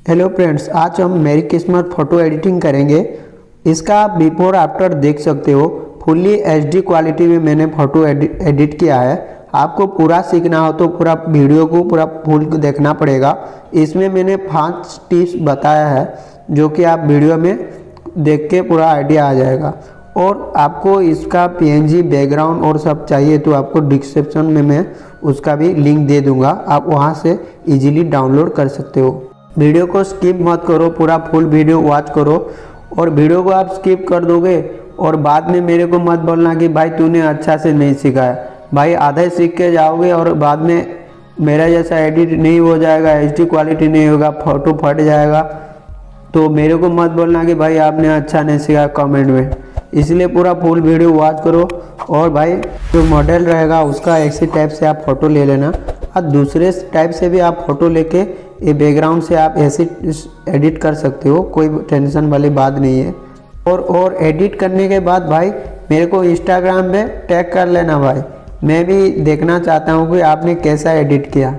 Hello friends, आज हम मेरी किस्मत फ़ोटो एडिटिंग करेंगे। इसका आप बिफोर आफ्टर देख सकते हो। फुल्ली एचडी क्वालिटी में मैंने फ़ोटो एडिट किया है। आपको पूरा सीखना हो तो पूरा वीडियो को पूरा फुल देखना पड़ेगा। इसमें मैंने 5 टिप्स बताया है जो कि आप वीडियो में देख के पूरा आइडिया आ जाएगा। और आपको इसका पीएनजी बैकग्राउंड और सब चाहिए तो आपको डिस्क्रिप्शन में मैं उसका भी लिंक दे दूँगा, आप वहाँ से इजीली डाउनलोड कर सकते हो। वीडियो को स्किप मत करो, पूरा फुल वीडियो वॉच करो। और वीडियो को आप स्किप कर दोगे और बाद में मेरे को मत बोलना कि भाई तूने अच्छा से नहीं सिखाया। भाई आधे सीख के जाओगे और बाद में मेरा जैसा एडिट नहीं हो जाएगा, एचडी क्वालिटी नहीं होगा, फ़ोटो फट जाएगा, तो मेरे को मत बोलना कि भाई आपने अच्छा नहीं सिखाया कमेंट में। इसलिए पूरा फुल वीडियो वॉच करो। और भाई जो मॉडल रहेगा उसका ऐसी टाइप से आप फ़ोटो ले लेना, और दूसरे टाइप से भी आप फ़ोटो लेके ये बैकग्राउंड से आप ऐसे एडिट कर सकते हो, कोई टेंशन वाली बात नहीं है। और एडिट करने के बाद भाई मेरे को इंस्टाग्राम पे टैग कर लेना भाई, मैं भी देखना चाहता हूँ कि आपने कैसा एडिट किया।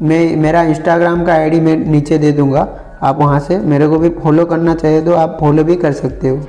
मेरा इंस्टाग्राम का आईडी मैं नीचे दे दूँगा, आप वहाँ से मेरे को भी फॉलो करना चाहिए तो आप फॉलो भी कर सकते हो।